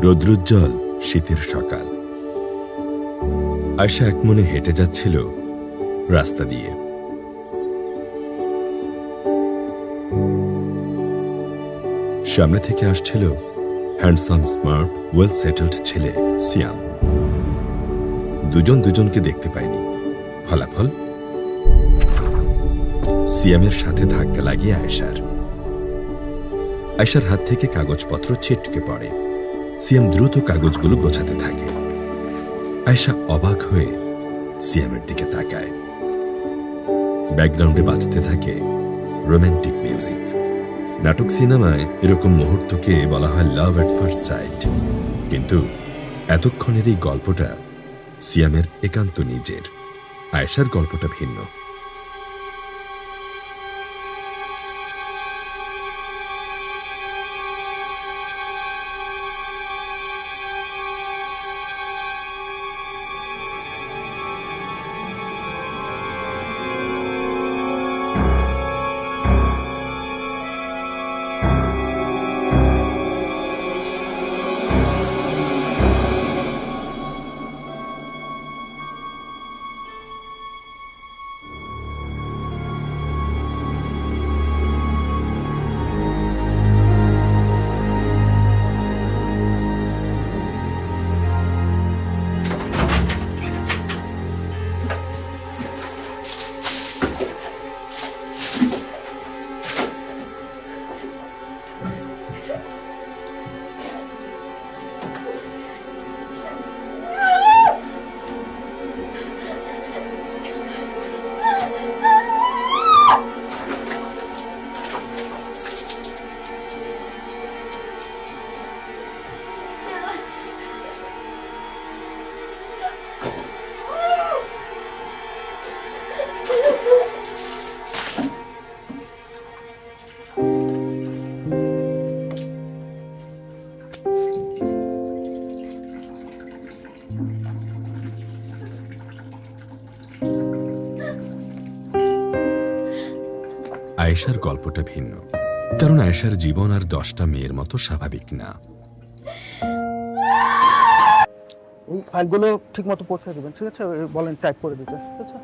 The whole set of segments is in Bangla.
রৌদ্রোজ্জ্বল শীতের সকাল। আয়শা একমনে হেঁটে যাচ্ছিল রাস্তা দিয়ে। সামনে থেকে আসছিল হ্যান্ডসাম, স্মার্ট, ওয়েল সেটেলড ছেলে সিয়াম। দুজন দুজনকে দেখতে পায়নি। ফলাফল, সিয়ামের সাথে ধাক্কা লাগিয়ে আয়শার হাত থেকে কাগজপত্র ছিটকে পড়ে। সিয়াম দ্রুত কাগজগুলো গোছাতে থাকে। আয়শা অবাক হয়ে সিয়ামের দিকে তাকায়। ব্যাকগ্রাউন্ডে বাজতে থাকে রোম্যান্টিক মিউজিক। নাটক সিনেমায় এরকম মুহূর্তকে বলা হয় লাভ এট ফার্স্ট সাইট, কিন্তু এতক্ষণের এই গল্পটা সিয়ামের একান্ত নিজের। আয়শার গল্পটা ভিন্ন। আয়েশার গল্পটা ভিন্ন, কারণ আয়েশার জীবন আর 10টা মেয়ের মতো স্বাভাবিক না। এই ফাইলগুলো ঠিক মতো পৌঁছে দেবেন, ঠিক আছে? বলেন টাইপ করে দিতে, ঠিক আছে?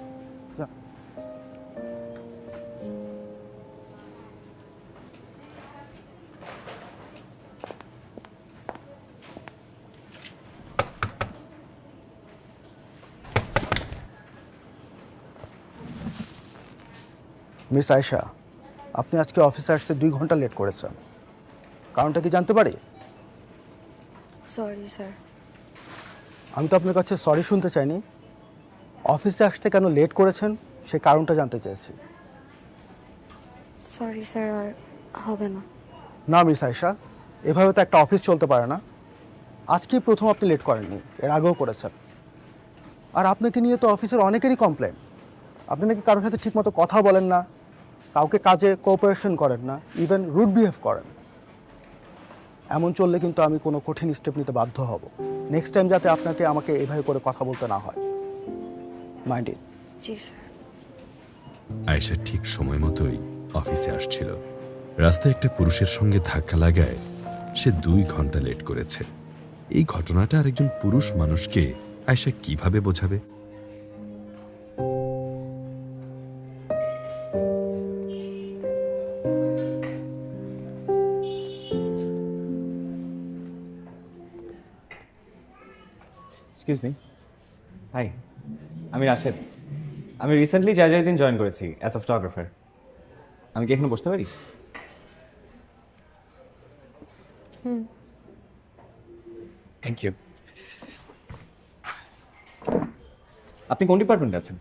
মিস আয়েশা, আপনি আজকে অফিসে আসতে 2 ঘন্টা লেট করেছেন। কারণটা কি জানতে পারি? Sorry sir. আমি তো আপনার কাছে সরি শুনতে চাইনি। অফিসে আসতে কেন লেট করেছেন সে কারণটা জানতে চেয়েছি। সরি স্যার, আর হবে না। না মিস আয়েশা, এভাবে তো একটা অফিস চলতে পারে না। আজকেই প্রথম আপনি লেট করেননি, এর আগেও করেছেন। আর আপনাকে নিয়ে তো অফিসের অনেকেরই কমপ্লেন। আপনি নাকি কারোর সাথে ঠিকমতো কথা বলেন না, কাউকে কাজে কোঅপারেশন করেন না, ইভেন রুড বিহেভ করেন। এমন চললে কিন্তু আমি কোনো কঠিন স্টেপ নিতে বাধ্য হব। নেক্সট টাইম যাতে আপনাকে আমাকে এইভাবে করে কথা বলতে না হয়। Mind it. G sir. Ayesha ঠিক সময় মতোই অফিসে আসছিল। রাস্তায় একটা পুরুষের সঙ্গে ধাক্কা লাগায় সে 2 ঘন্টা লেট করেছে। এই ঘটনাটা আরেকজন পুরুষ মানুষকে আয়েশা কিভাবে বোঝাবে? Excuse me. হাই, আমি রাশেদ। আমি রিসেন্টলি জায়দিন জয়েন করেছি অ্যাজ আ ফটোগ্রাফার। আমি কি এখানে বসতে পারি? Thank you. আপনি কোন ডিপার্টমেন্টে আছেন?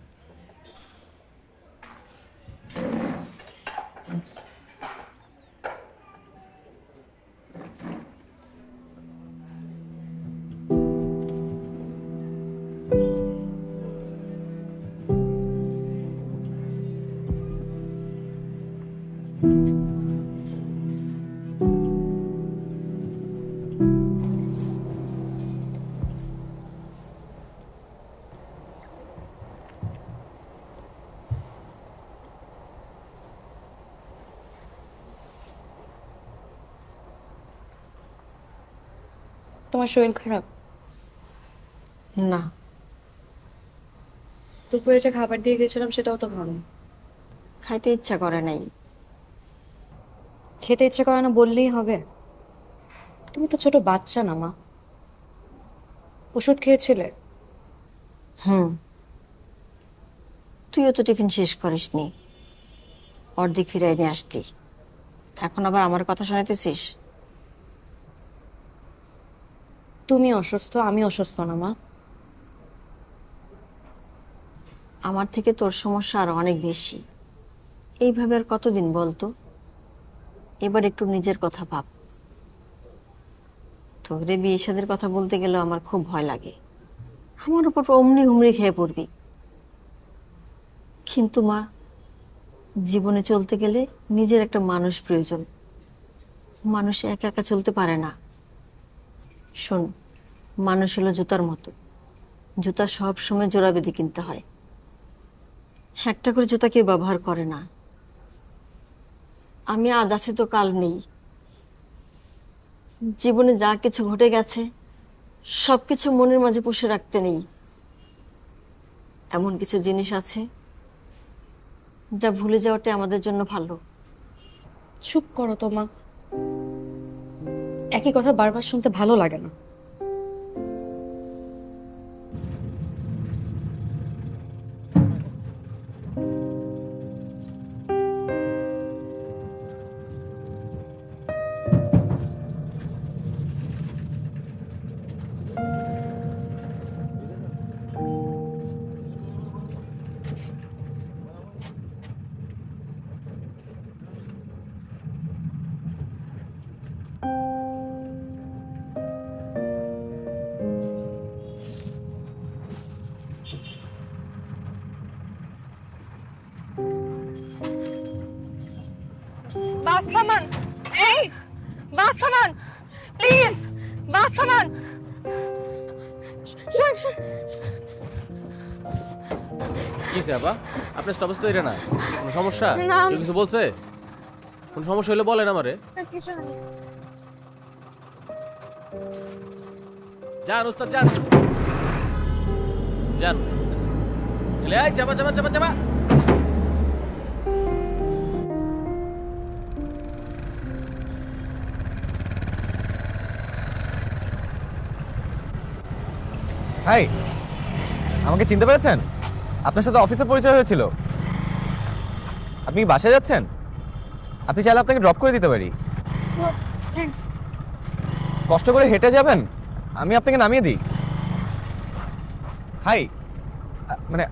তোমার শরীর খারাপ? না, দুপুরে যে খাবার দিয়ে গেছিলাম সেটাও তো খাওনি। খাইতে ইচ্ছা করে নাই। খেতে ইচ্ছে করে না বললেই হবে? তুমি তো ছোট বাচ্চা না মা। ওষুধ খেয়েছিলে? তুইও তো টিফিন শেষ করিসনি, অর্ধেক ফিরাই নিয়ে আসলি। এখন আবার আমার কথা শোনাইতেছিস? তুমি অসুস্থ, আমি অসুস্থ না মা। আমার থেকে তোর সমস্যা আরো অনেক বেশি। এইভাবে আর কতদিন বলতো? এবার একটু নিজের কথা ভাব। তোরে বিয়ে শাদীর কথা বলতে গেলেও আমার খুব ভয় লাগে। আমার উপর অমনি হুমড়ি খেয়ে পড়বি। কিন্তু মা, জীবনে চলতে গেলে নিজের একটা মানুষ প্রয়োজন। মানুষ একা একা চলতে পারে না। শোন, মানুষ হলো জুতার মতো। জুতা সব সময় জোড়া বেঁধে কিনতে হয়। একটা করে জুতা কেউ ব্যবহার করে না। আমি আজ আছি তো কাল নেই। জীবনে যা কিছু ঘটে গেছে সবকিছু মনের মাঝে পুষে রাখতে নেই। এমন কিছু জিনিস আছে যা ভুলে যাওয়াটা আমাদের জন্য ভালো। চুপ করো তো মা, একই কথা বারবার শুনতে ভালো লাগে না। বাস থামান, এই বাস থামান, প্লিজ বাস থামান। কি আপা, আপনার স্টপেজ তো এটা না? কোনো সমস্যা? না। কেউ কিছু বলছে? কোন সমস্যা হলে বলেন আমারে। কিছু না। যান ওস্তাদ যান, যান। এলে আয়, চাপা চাপা চাপা চাপা। হাই, আমাকে চিনতে পেরেছেন? আপনার সাথে অফিসে পরিচয় হয়েছিল। আপনি কি বাসায় যাচ্ছেন? আপনি চাইলে আপনাকে ড্রপ করে দিতে পারি। থ্যাঙ্কস। কষ্ট করে হেঁটে যাবেন, আমি আপনাকে নামিয়ে দিই। হাই, মানে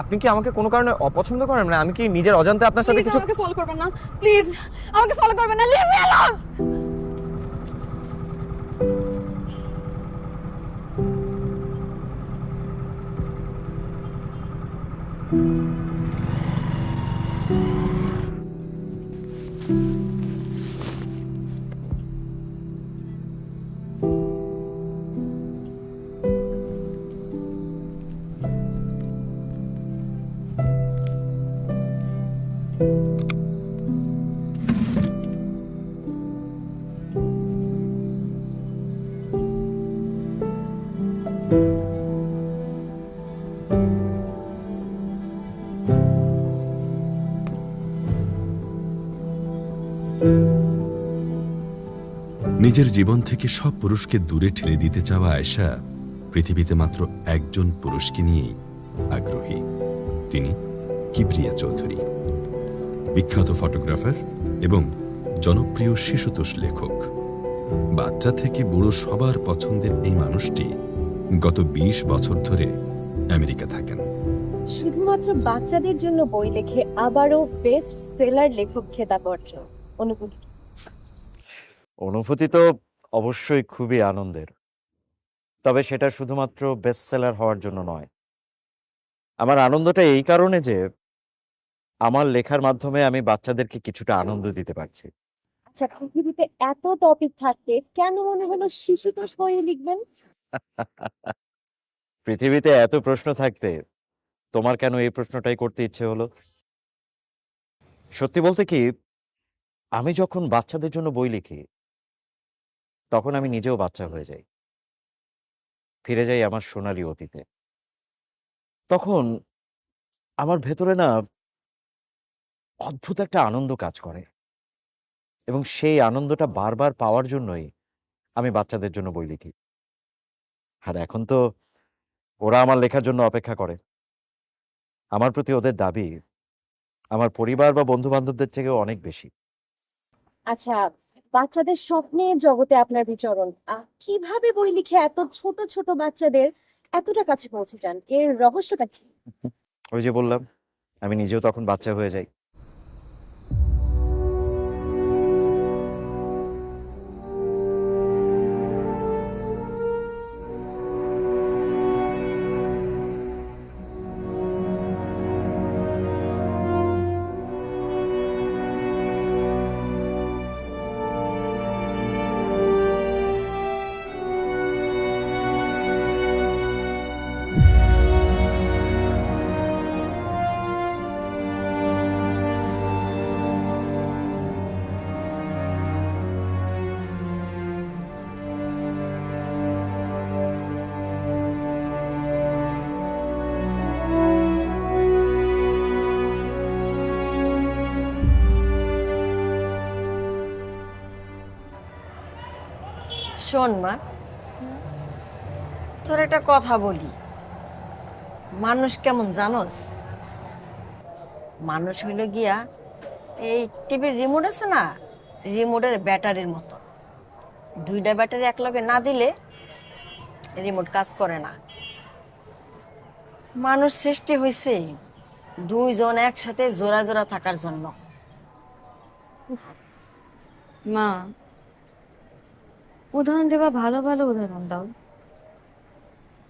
আপনি কি আমাকে কোনো কারণে অপছন্দ করেন? মানে আমি কি নিজের অজান্তে আপনার সাথে প্লিজ কিছু... আমাকে ফলো করবেন না, প্লিজ আমাকে ফলো করবেন না, লিভ মি অ্যালোন। নিজের জীবন থেকে সব পুরুষকে দূরে ঠেলে দিতে চাওয়া আয়েশা পৃথিবীতে মাত্র একজন পুরুষকে নিয়েই আগ্রহী। তিনি কিবরিয়া চৌধুরী, বিখ্যাত ফটোগ্রাফার এবং জনপ্রিয় শিশুতোষ লেখক। বাচ্চা থেকে বুড়ো সবার পছন্দের এই মানুষটি গত ২০ বছর ধরে আমেরিকা থাকেন। শুধুমাত্র বাচ্চাদের জন্য বই লেখে আবারও বেস্ট সেলার লেখক খেতাব অর্জন। অনুভূতি? অনুভূতি তো অবশ্যই খুবই আনন্দের, তবে সেটা শুধুমাত্র বেস্ট সেলার হওয়ার জন্য নয়। আমার আনন্দটা এই কারণে যে আমার লেখার মাধ্যমে আমি বাচ্চাদেরকে কিছুটা আনন্দ দিতে পারছি। আচ্ছা, পৃথিবীতে এত টপিক থাকতে কেন মনে হলো শিশুতোষ বই লিখবেন? পৃথিবীতে এত প্রশ্ন থাকতে তোমার কেন এই প্রশ্নটাই করতে ইচ্ছে হলো? সত্যি বলতে কি, আমি যখন বাচ্চাদের জন্য বই লিখি তখন আমি নিজেও বাচ্চা হয়ে যাই। ফিরে যাই আমার সোনালী অতীতে। তখন আমার ভেতরে না অদ্ভুত একটা আনন্দ কাজ করে, এবং সেই আনন্দটা বারবার পাওয়ার জন্যই আমি বাচ্চাদের জন্য বই লিখি। আর এখন তো ওরা আমার লেখার জন্য অপেক্ষা করে। আমার প্রতি ওদের দাবি আমার পরিবার বা বন্ধু বান্ধবদের থেকেও অনেক বেশি। আচ্ছা, বাচ্চাদের স্বপ্নের জগতে আপনার বিচরণ, কিভাবে বই লিখে এত ছোট ছোট বাচ্চাদের এতটা কাছে পৌঁছে যান? এর রহস্যটা কি? ওই যে বললাম, আমি নিজেও তখন বাচ্চা হয়ে যাই। শোন মা, তোর একটা কথা বলি। মানুষ কেমন জানোস? মানুষ হইল গিয়া এই টিভির রিমোট আছে না, রিমোটের ব্যাটারির মতো। দুইটা ব্যাটারি একলগে না দিলে রিমোট কাজ করে না। মানুষ সৃষ্টি হয়েছে দুইজন একসাথে জোড়া জোড়া থাকার জন্য। মা, উদাহরণ দেবা, ভালো ভালো উদাহরণ দাও।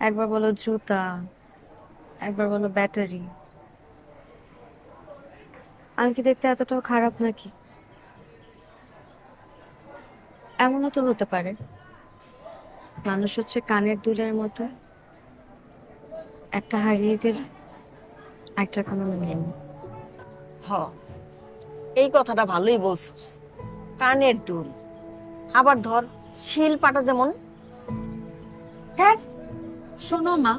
একবার বলো জুতা, একবার বলো ব্যাটারি। আমি কি দেখতে এতটাও খারাপ নাকি? এমনও তো হতে পারে মানুষ হচ্ছে কানের দুলের মতো, একটা হারিয়ে গেলে একটা কোনো মূল্য নেই। হ, এই কথাটা ভালোই বলছিস। কানের দুল, আবার ধর শিল পাটা যেমন। হ্যাঁ শোনো মা,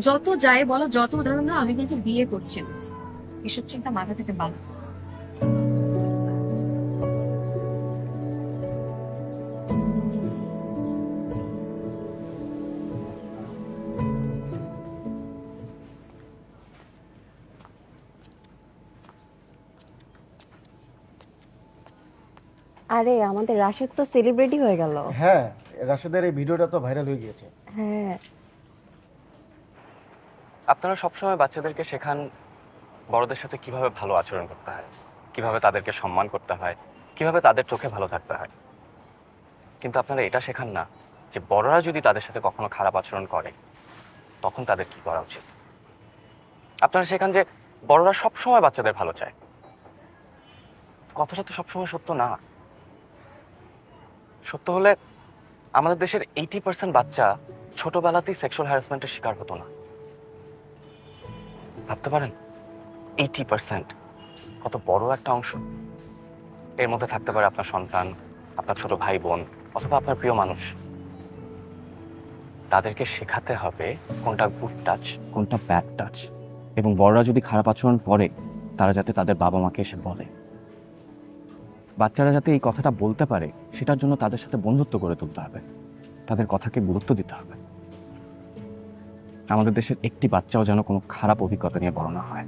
যত যাই বলো, যত উদাহরণ দাও, আমি কিন্তু বিয়ে করছি না। এসব চিন্তা মাথা থেকে বাদ। আরে আমাদের রাশেদ তো সেলিব্রিটি হয়ে গেল। হ্যাঁ, রাশেদের এই ভিডিওটা তো ভাইরাল হয়ে গিয়েছে। হ্যাঁ, আপনারা সবসময় বাচ্চাদেরকে শেখান বড়দের সাথে কিভাবে ভালো আচরণ করতে হয়, কিভাবে তাদেরকে সম্মান করতে হয়, কিভাবে তাদের চোখে ভালো থাকতে হয়। কিন্তু আপনারা এটা শেখান না যে বড়রা যদি তাদের সাথে কখনো খারাপ আচরণ করে তখন তাদের কি করা উচিত। আপনারা শেখান যে বড়রা সবসময় বাচ্চাদের ভালো চায়। কথাটা তো সবসময় সত্য না। সত্য হলে আমাদের দেশের 80% বাচ্চা ছোটবেলাতেই সেক্সুয়াল হ্যারাসমেন্টের শিকার হতো না। ভাবতে পারেন 80%, কত বড় একটা অংশ। এর মধ্যে থাকতে পারে আপনার সন্তান, আপনার ছোট ভাই বোন, অথবা আপনার প্রিয় মানুষ। তাদেরকে শেখাতে হবে কোনটা গুড টাচ, কোনটা ব্যাড টাচ, এবং বড়রা যদি খারাপ আচরণ করে তারা যাতে তাদের বাবা মাকে এসে বলে। বাচ্চারা যাতে এই কথাটা বলতে পারে সেটার জন্য তাদের সাথে বন্ধুত্ব গড়ে তুলতে হবে, তাদের কথাকে গুরুত্ব দিতে হবে। আমাদের দেশের একটি বাচ্চাও যেন কোনো খারাপ অভিজ্ঞতা নিয়ে বড় না হয়।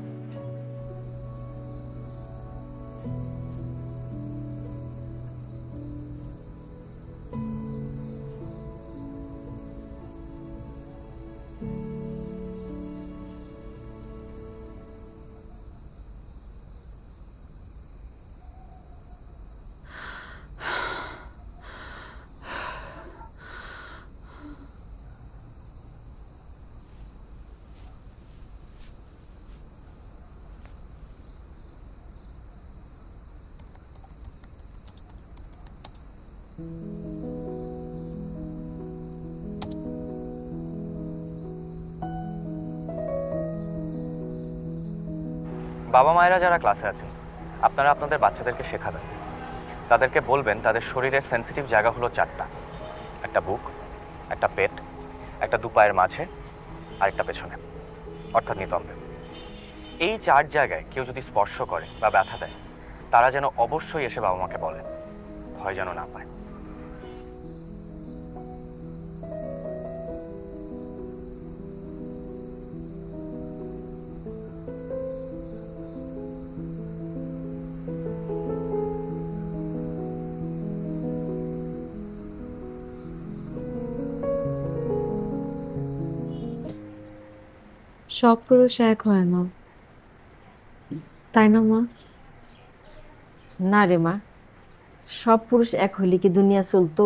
বাবা মায়েরা যারা ক্লাসে আছেন, আপনারা আপনাদের বাচ্চাদেরকে শেখাবেন, তাদেরকে বলবেন তাদের শরীরের সেন্সিটিভ জায়গা হলো 4টা। একটা বুক, একটা পেট, একটা দুপায়ের মাঝে, আরেকটা পেছনে, অর্থাৎ নিতম্বে। এই 4 জায়গায় কেউ যদি স্পর্শ করে বা ব্যথা দেয়, তারা যেন অবশ্যই এসে বাবা মাকে বলে, ভয় যেন না পায়। সব পুরুষ এক হয় না, তাই না মা? না রে মা, সব পুরুষ এক হইলে কি দুনিয়া চলতো?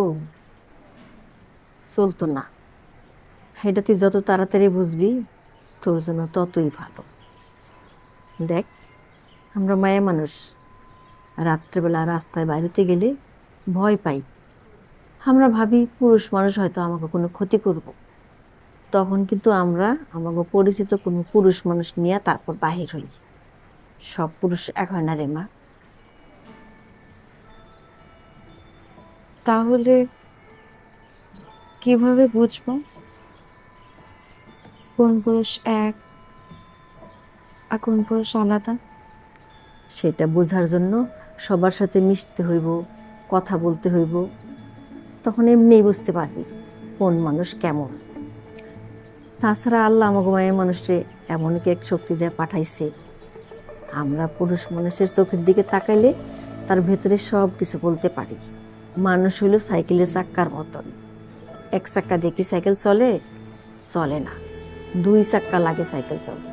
চলতো না। এটা তুই যত তাড়াতাড়ি বুঝবি তোর জন্য ততই ভালো। দেখ, আমরা মায়া মানুষ, রাত্রেবেলা রাস্তায় বাইরেতে গেলে ভয় পাই। আমরা ভাবি পুরুষ মানুষ হয়তো আমাকে কোনো ক্ষতি করব। তখন কিন্তু আমরা আমাকে পরিচিত কোনো পুরুষ মানুষ নিয়ে তারপর বাহির হই। সব পুরুষ এক হয় না রে মা। তাহলে কিভাবে বুঝবো কোন পুরুষ এক আর কোন পুরুষ আলাদা? সেটা বোঝার জন্য সবার সাথে মিশতে হইব, কথা বলতে হইব। তখন এমনিই বুঝতে পারবি কোন মানুষ কেমন। তাছাড়া আল্লাহ আমাকে মায়ের মানুষে এমন কি এক শক্তি দিয়ে পাঠাইছে, আমরা পুরুষ মানুষের চোখের দিকে তাকাইলে তার ভেতরে সব কিছু বলতে পারি। মানুষ হইল সাইকেলের চাক্কার মতন, এক চাক্কা দেখি সাইকেল চলে? চলে না, 2 চাক্কা লাগে সাইকেল চলতে।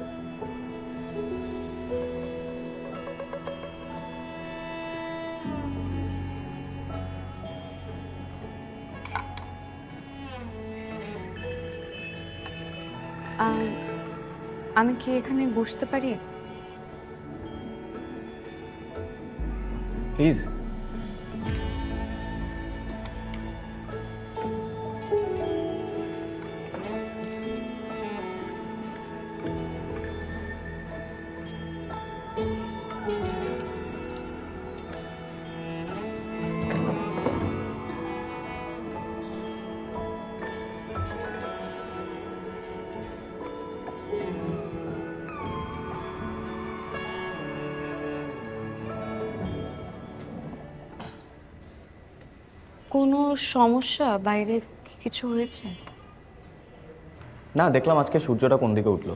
আমি কি এখানে বসতে পারি? প্লিজ। কোনো সমস্যা? বাইরে কিছু হয়েছে? না, দেখলাম আজকে সূর্যটা কোন দিকে উঠলো।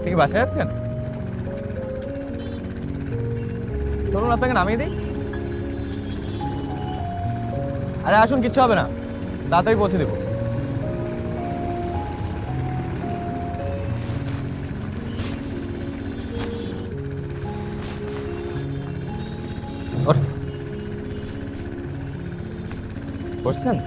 আপনি কি বাসায় যাচ্ছেন? চলুন আপনাকে নামিয়ে দিই। আরে আসুন, কিচ্ছু হবে না, তাড়াতাড়ি পৌঁছে দেবো। বসছেন?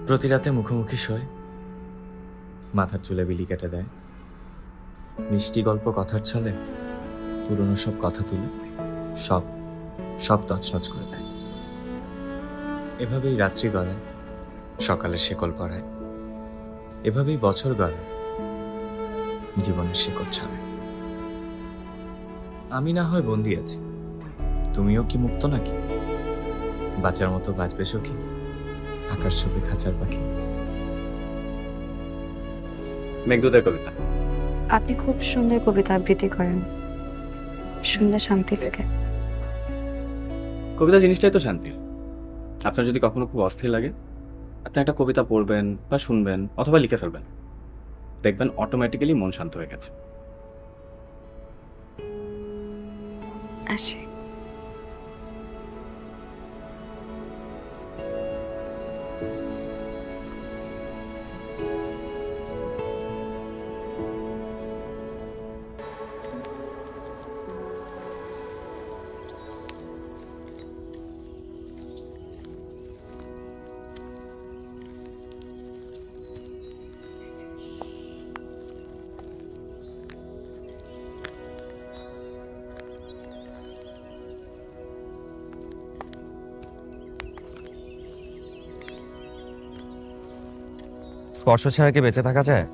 প্রতি রাতে মুখোমুখি শোয়, মাথার চুলে বিলি কেটে দেয়, মিষ্টি গল্প কথার ছলে পুরনো সব কথা তুলে সব সব তছনছ করে দেয়। এভাবেই রাত্রি গড়ায়, সকালে শেকল পড়ায়, এভাবেই বছর গড়ায়, জীবনের শিকড় ছড়ায়। আমি না হয় বন্দি আছি, তুমিও কি মুক্ত নাকি? বাঁচার মতো বাঁচবে সখী, আকাশ ছবি খাঁচার পাখি। মেঘদূতের কবিতা। আপনি খুব সুন্দর কবিতা আবৃত্তি করেন, শুনলে শান্তি লাগে। কবিতা জিনিসটাই তো শান্তির। আপনার যদি কখনো খুব অস্থির লাগে, আপনি একটা কবিতা পড়বেন বা শুনবেন অথবা লিখে ফেলবেন, দেখবেন অটোমেটিক্যালি মন শান্ত হয়ে গেছে। আসে। স্পর্শ ছাড়া কি বেঁচে থাকা যায়?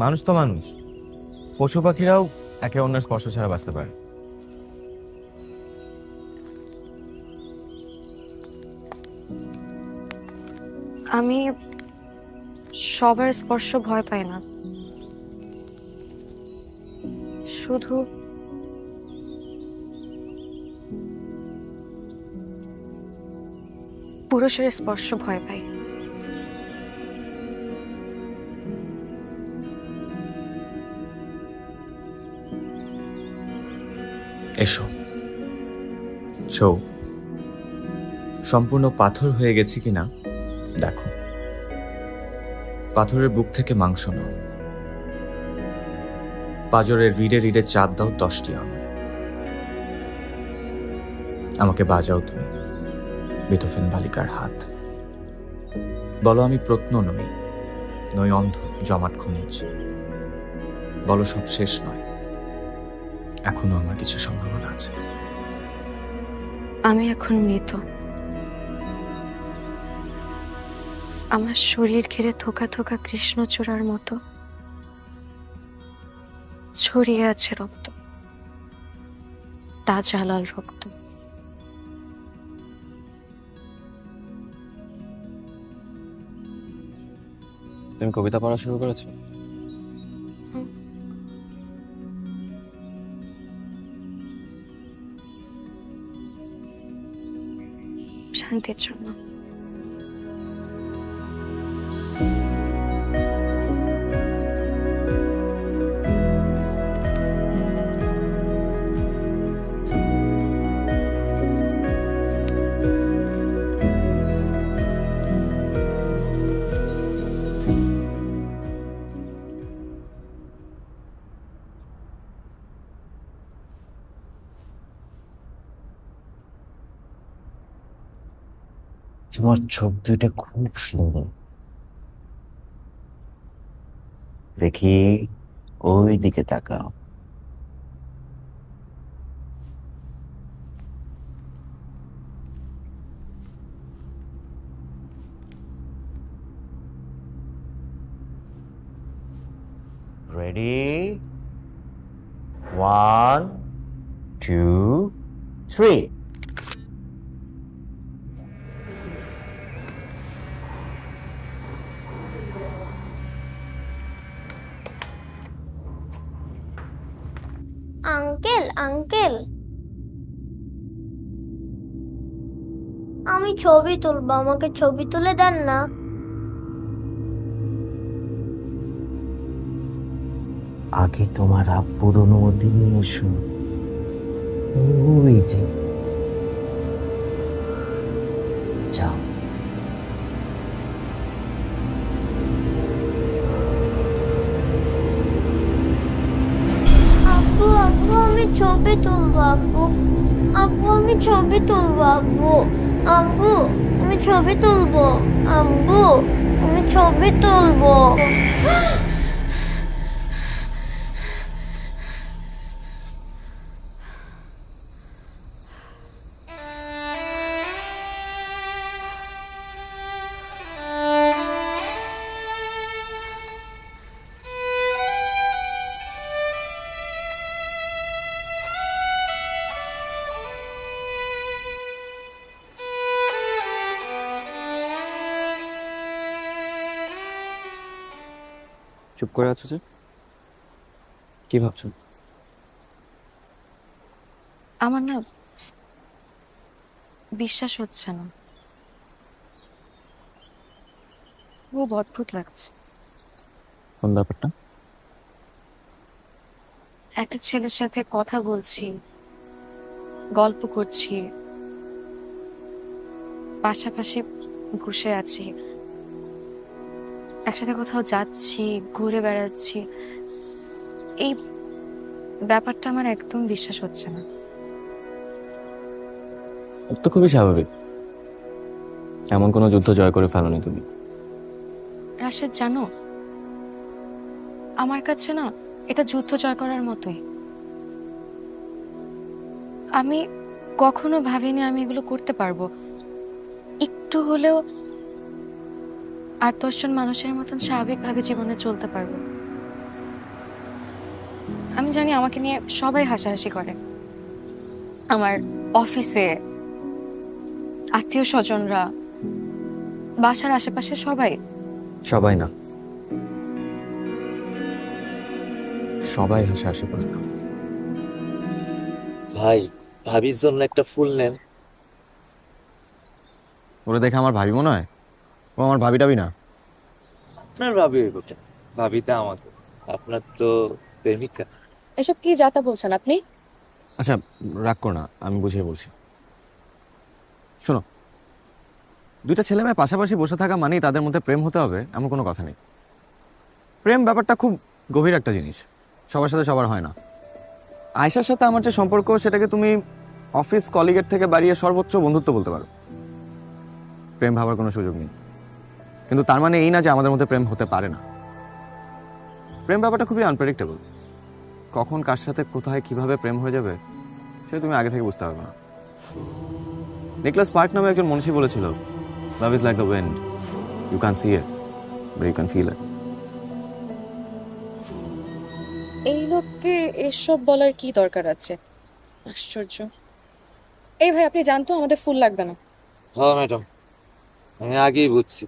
মানুষ তো মানুষ, পশু পাখিরাও একে অন্যের স্পর্শ ছাড়া বাঁচতে পারে। আমি সবার স্পর্শ ভয় পাই না, শুধু পুরুষের স্পর্শ ভয় পাই। এসো, ছৌ সম্পূর্ণ পাথর হয়ে গেছি কিনা দেখো। পাথরের বুক থেকে মাংস নাও, পাঁজরের রিডে রিডে চাপ দাও 10টি আঙুলে। আমাকে বাজাও তুমি বেথোভেন বালিকার হাত। বলো আমি প্রত্ন নই, নই অন্ধ জমাট খনিজ। বলো সব শেষ নয়, এখনো আমার কিছু সম্ভাবনা আছে। আমি এখন মৃত, আমার শরীর ঘিরে থোকা থোকা কৃষ্ণচূড়ার মতো ছড়িয়ে আছে রক্ত, তাজা লাল রক্ত। তুমি কবিতা পড়া শুরু করেছো? শান্তির জন্য। তোমার চোখ দুইটা খুব সুন্দর। দেখি ওই দিকে তাকাও। রেডি? 1 2 3। আঙ্কেল আঙ্কেল, আমি ছবি তুলবো, আমাকে ছবি তুলে দেন না। আগে তোমার আব্বুর অনুমতি নিয়ে এসো। ওই যে যাও। আব্বু আব্বু আমি ছবি তুলবো, আব্বু আব্বু আমি ছবি তুলবো, আব্বু আব্বু আমি ছবি তুলবো। আব্বু, আমি ছবি তুলবো। চুপ করে আছো যে, কি ভাবছো? আমার না বিশ্বাস হচ্ছে না, খুব অদ্ভুত লাগছে। কোন ব্যাপারটা? একটা ছেলের সাথে কথা বলছি, গল্প করছি, পাশাপাশি বসে আছি, একসাথে কোথাও যাচ্ছি, ঘুরে বেড়াচ্ছি, এই ব্যাপারটা আমার একদম বিশ্বাস হচ্ছে না। তো খুবই স্বাভাবিক, এমন কোনো যুদ্ধ জয় করে ফেলোনি তুমি। রাশেদ, জানো, আমার কাছে না এটা যুদ্ধ জয় করার মতোই। আমি কখনো ভাবিনি আমি এগুলো করতে পারবো, একটু হলেও 8-10 জন মানুষের মতন স্বাভাবিকভাবে জীবনে চলতে পারবো। আমি জানি আমাকে নিয়ে সবাই হাসাহাসি করে, আমার অফিসে, আত্মীয় স্বজনরা, বাসার আশেপাশে সবাই। সবাই না, সবাই হাসাহাসি করে না। ভাই, ভাবির জন্য একটা ফুল নেন। ওরা দেখে আমার ভাবি মনে হয়? ও আমার ভাবি টাবি না। আপনার ভাবি হইব কেন? ভাবিটা আমাকে, আপনার তো প্রেমিকা। এসব কি যাতা বলছেন আপনি? আচ্ছা রাগ করো না, আমি বুঝিয়ে বলছি। শোনো, দুইটা ছেলে মেয়ে পাশাপাশি বসে থাকা মানেই তাদের মধ্যে প্রেম হতে হবে এমন কোনো কথা নেই। প্রেম ব্যাপারটা খুব গভীর একটা জিনিস, সবার সাথে সবার হয় না। আয়েশার সাথে আমার যে সম্পর্ক, সেটাকে তুমি অফিস কলিগের থেকে বাড়িয়ে সর্বোচ্চ বন্ধুত্ব বলতে পারো। প্রেম ভাবার কোনো সুযোগ নেই, কিন্তু তার মানে এই না যে আমাদের মধ্যে প্রেম হতে পারে না। প্রেম ব্যাপারটা খুবই আনপ্রেডিক্টেবল, কখন কার সাথে কোথায় কিভাবে প্রেম হয়ে যাবে সেটা তুমি আগে থেকে বুঝতে পারবে না। নিকলাস স্পার্ক নামে একজন মনীষী বলেছিল, love is like the wind, you can see it but you can feel it. এই লোককে এসব বলার কি দরকার আছে? আশ্চর্য। এই ভাই, আপনি জানতো আমাদের ফুল লাগবে না। হ্যাঁ ম্যাডাম, আমি আগেই বুঝছি।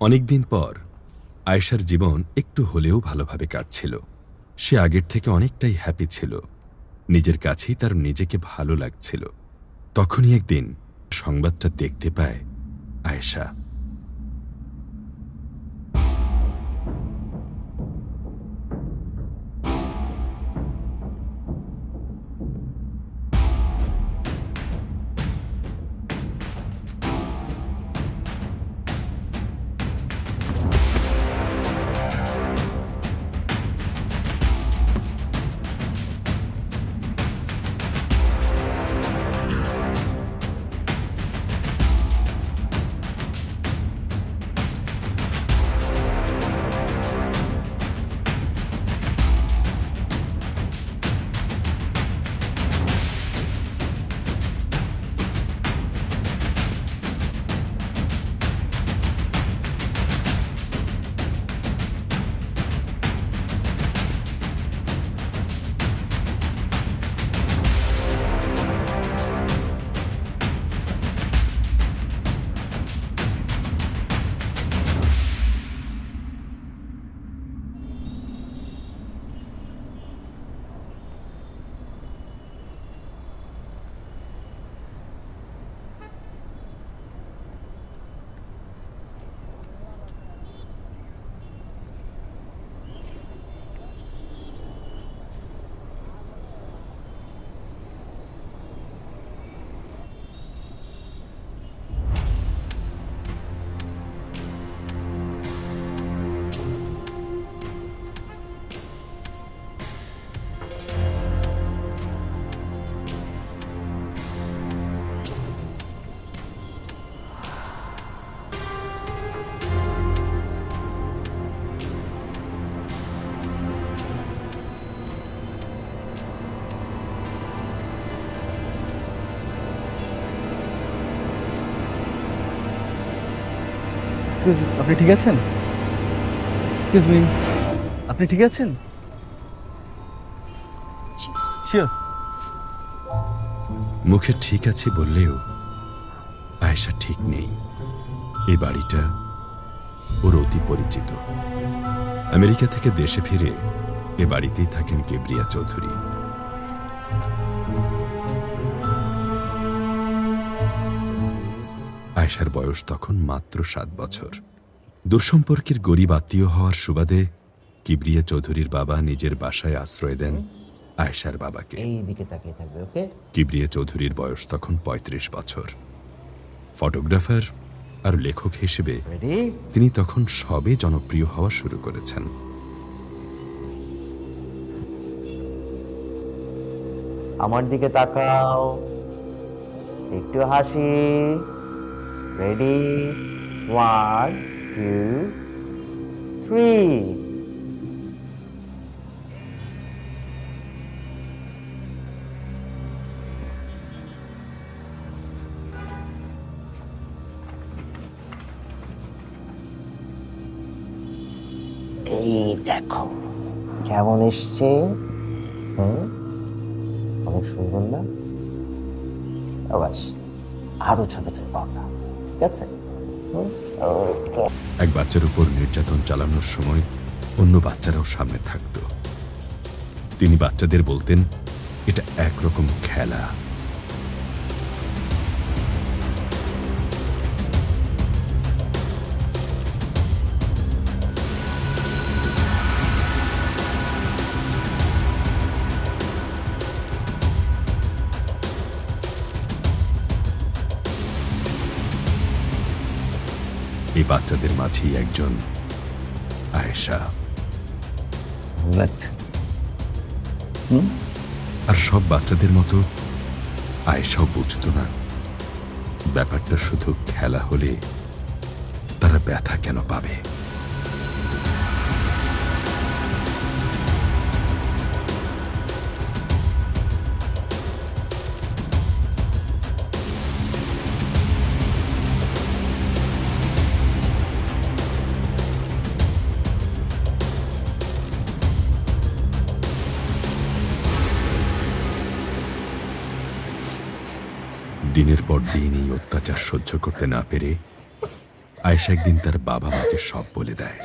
অনেকদিন পর আয়েশার জীবন একটু হলেও ভালোভাবে কাটছিল। সে আগের থেকে অনেকটাই হ্যাপি ছিল, নিজের কাছেই তার নিজেকে ভালো লাগছিল। তখনই একদিন সংবাদটা দেখতে পায় আয়েশা। আপনি ঠিক আছেন? এক্সকিউজ মি, আপনি ঠিক আছেন? শিওর? মুখে ঠিক আছে বললেও আয়েশা ঠিক নেই। এই বাড়িটা ওর অতি পরিচিত। আমেরিকা থেকে দেশে ফিরে এ বাড়িতেই থাকেন কিবরিয়া চৌধুরী। আয়েশার বয়স তখন মাত্র 7 বছর। দুঃসম্পর্কের গরিব আত্মীয় হওয়ার সুবাদে কিবরিয়া চৌধুরীর বাবা নিজের বাসায় আশ্রয় দেন আয়েশার বাবাকে। এই দিকে তাকিয়ে থাকবে, ওকে? কিবরিয়া চৌধুরীর বয়স তখন 35 বছর। ফটোগ্রাফার আর লেখক হিসেবে তিনি তখন সবে জনপ্রিয় হওয়া শুরু করেছেন। আমার দিকে তাকাও, একটু হাসি। রেডি, 1 2 3। এই দেখো কেমন এসছে। অনেক সুন্দর না? আবাস আরো ছোট তুলব না, ঠিক আছে? এক বাচ্চার উপর নির্যাতন চালানোর সময় অন্য বাচ্চারাও সামনে থাকত। তিনি বাচ্চাদের বলতেন এটা একরকম খেলা। এই বাচ্চাদের মাঝেই একজন আয়েশা। আর সব বাচ্চাদের মতো আয়েশাও বুঝত না ব্যাপারটা শুধু খেলা হলে তারা ব্যথা কেন পাবে। দিনের পর দিন এই অত্যাচার সহ্য করতে না পেরে আয়েশা একদিন তার বাবা মাকে সব বলে দেয়।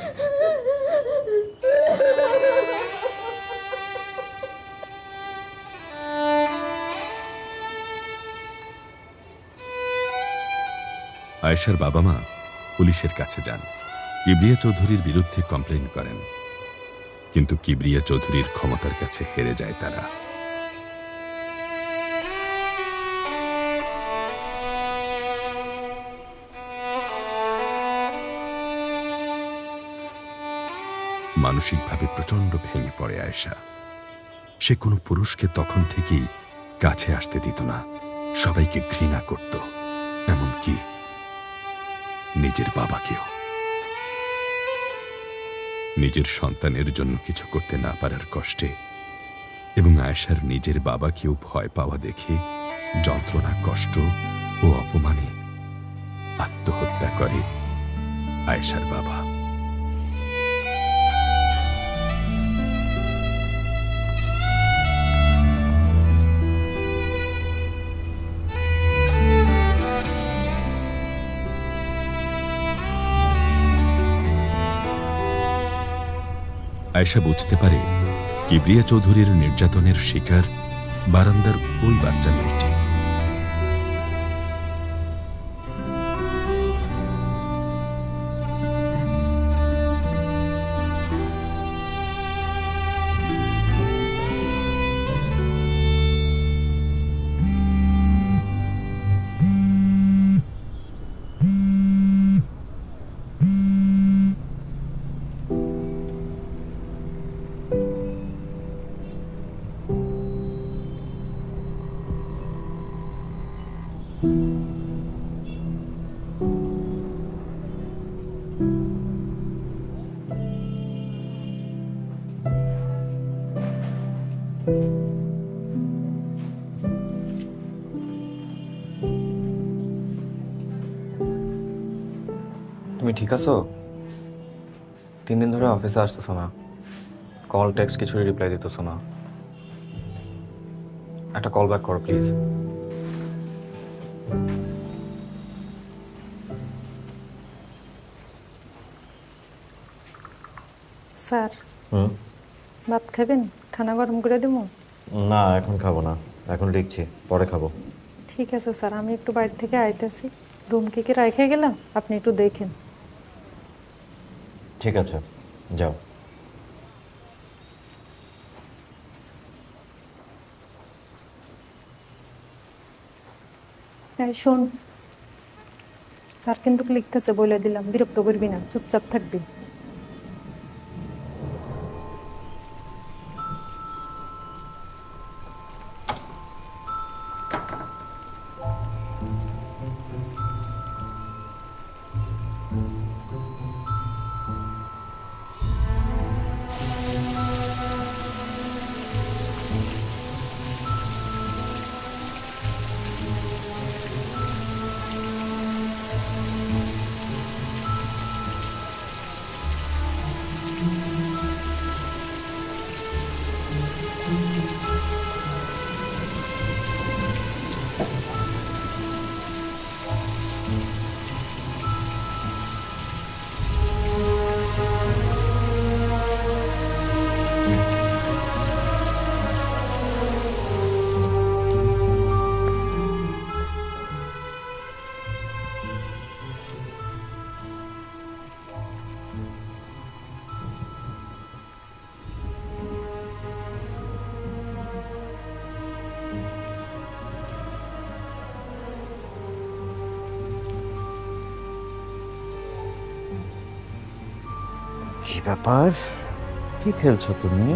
আয়েশার বাবা মা পুলিশের কাছে যান, কিবরিয়া চৌধুরীর বিরুদ্ধে কমপ্লেন করেন, কিন্তু কিবরিয়া চৌধুরীর ক্ষমতার কাছে হেরে যায় তারা। মানসিকভাবে প্রচন্ড ভেঙে পড়ে আয়েশা। সে কোনো পুরুষকে তখন থেকেই কাছে আসতে দিত না, সবাইকে ঘৃণা করত, এমনকি নিজের বাবাকেও। নিজের সন্তানের জন্য কিছু করতে না পারার কষ্টে এবং আয়েশার নিজের বাবাকেও ভয় পাওয়া দেখে যন্ত্রণা, কষ্ট ও অপমানে আত্মহত্যা করে আয়েশার বাবা। আয়েশা বুঝতে পারে কিবরিয়া চৌধুরীর নির্যাতনের শিকার বারান্দার ওই বাচ্চা মেয়েটি। তুমি তুমি ঠিক আছো? 3 দিন ধরে অফিসে আসতেছো না, কল টেক্সট কিছুই রিপ্লাই দিতেছো না। একটা কল ব্যাক করো প্লিজ। স্যার, হুম? ভাত খাবেন? খানা গরম করে দেবো? না, এখন খাবো না, এখন লিখছি, পরে খাবো। ঠিক আছে স্যার, আমি একটু বাইরে থেকে আইতেছি। রুমকে কি রেখে গেলাম, আপনি একটু দেখেন। ঠিক আছে, যাও। এই শোন, স্যার কিন্তু লিখতেছে, বলে দিলাম, বিরক্ত করবি না, চুপচাপ থাকবি। কি ব্যাপার, কি খেলছো তুমি?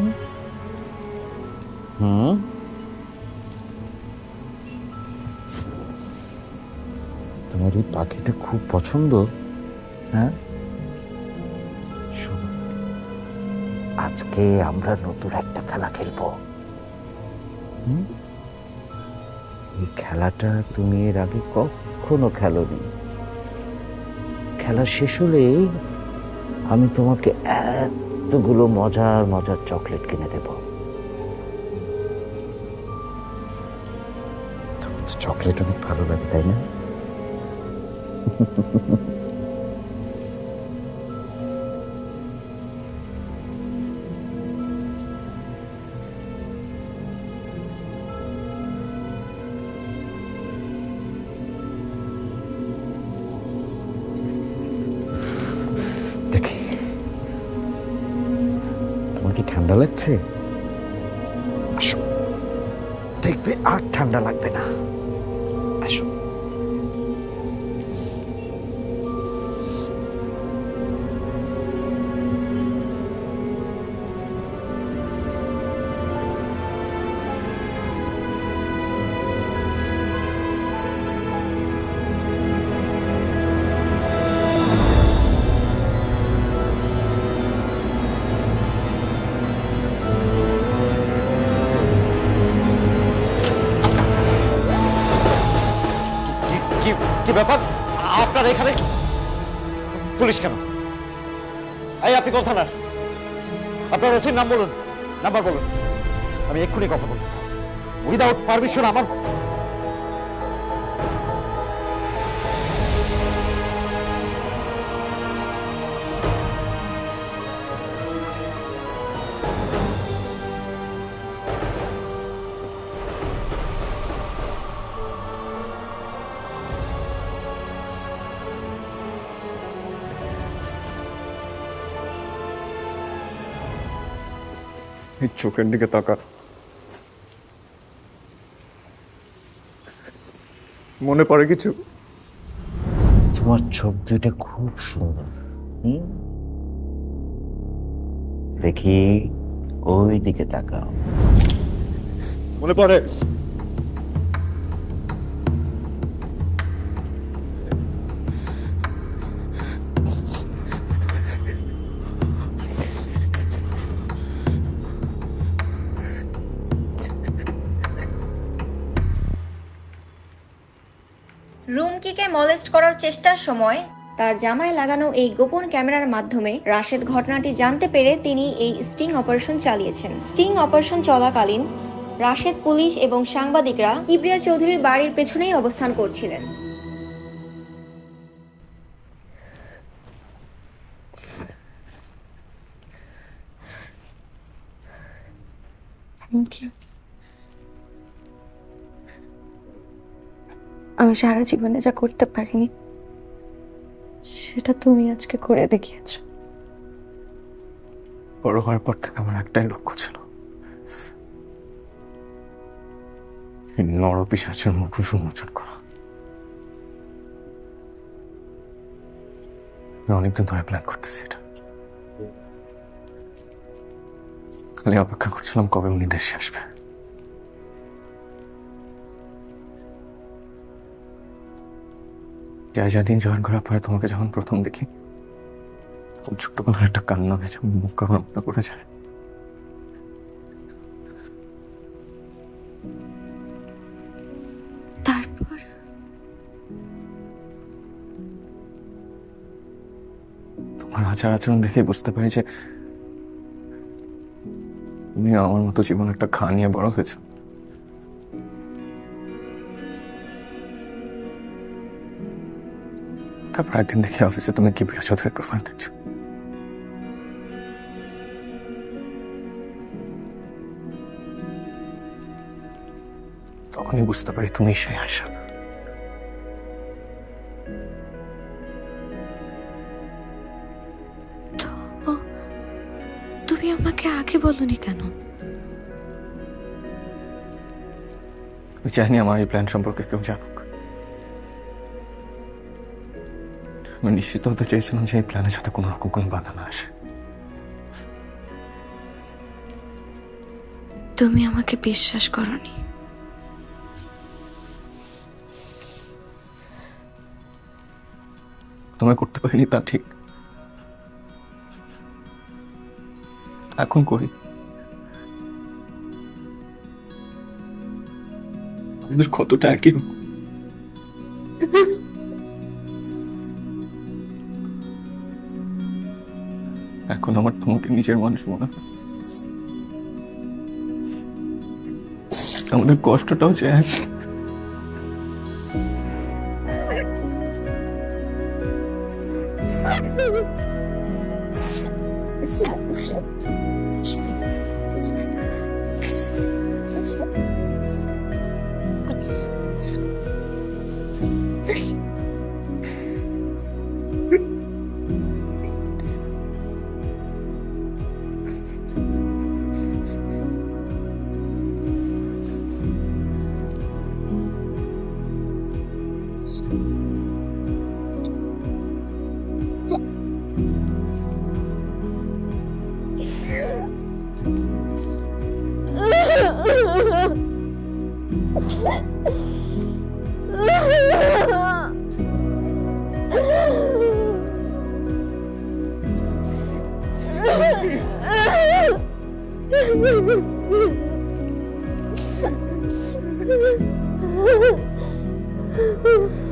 হুম? তোমার এই পাখিটা খুব পছন্দ, হ্যাঁ? শোনো, আজকে আমরা নতুন একটা খেলা খেলবো। এই খেলাটা তুমি এর আগে কখনো খেলোনি। খেলা শেষ হলেই আমি তোমাকে এতগুলো মজার মজার চকলেট কিনে দেব। তোমার তো চকলেট অনেক ভালো লাগে, তাই না? দেখি, তোমার কি ঠান্ডা লাগছে? আসো, দেখবে আর ঠান্ডা লাগবে না। আসো। কি ব্যাপার আপনার এখানে? পুলিশ কেন? এই আপনি কোন থানার? আপনার ওসির নাম বলুন, নাম্বার বলুন, আমি এক্ষুনি কথা বলবো। উইদাউট পারমিশন আমার চোখের দিকে তাকা, মনে পড়ে কিছু? তোমার চোখ দুইটা খুব সুন্দর। দেখি, ওই দিকে তাকাও। মনে পড়ে? রুমকিকে মলেস্ট করার চেষ্টার সময় তার জামায় লাগানো এই গোপন ক্যামেরার মাধ্যমে রাশেদ ঘটনাটি জানতে পেরে তিনি এই স্টিং অপারেশন চালিয়েছেন। স্টিং অপারেশন চলাকালীন রাশেদ, পুলিশ এবং সাংবাদিকরা কিবরিয়া চৌধুরীর বাড়ির পেছনেই অবস্থান করছিলেন। আমি সারা জীবনে যা করতে পারিনি সেটা তুমি আজকে করে দেখিয়েছ। বড় হওয়ার পর থেকে আমার একটাই লক্ষ্য ছিল, নরপিশাচের মুখোশ উন্মোচন করা। আমি অনেকদিন ধরে প্ল্যান করতেছি এটা, খালি অপেক্ষা করছিলাম কবে উনি দেশে আসবে। দিন জয়েন করার পরে তোমাকে যখন প্রথম দেখি, ছোট্টবেলার একটা কান্না ভেজে মুখ কখন করে যায়। তারপর তোমার আচার আচরণ দেখে বুঝতে পারি যে তুমি আমার মতো জীবন একটা খা নিয়ে বড় হয়েছো। তারপর একদিন দেখি অফিসে তুমি কিবরিয়া চৌধুরীর প্রোফাইল দেখছো। তখনই বুঝতে পারি তুমি সেই আশা। তুমি আমাকে আগে বলনি কেন? আমি চাইনি আমার এই প্ল্যান সম্পর্কে কেউ জানুক। আমি নিশ্চিত হতে চেয়েছিলাম যে এই প্ল্যানের সাথে কোনো রকম কোনো বাধা না আসে। তুমি আমাকে বিশ্বাস করনি। তোমায় করতে পারিনি তা ঠিক, এখন করি। আমাদের কতটা একই রকম। এখন আমার তোমাকে নিজের মানুষ মনে হয়। আমাদের কষ্টটাও যে এক। Oh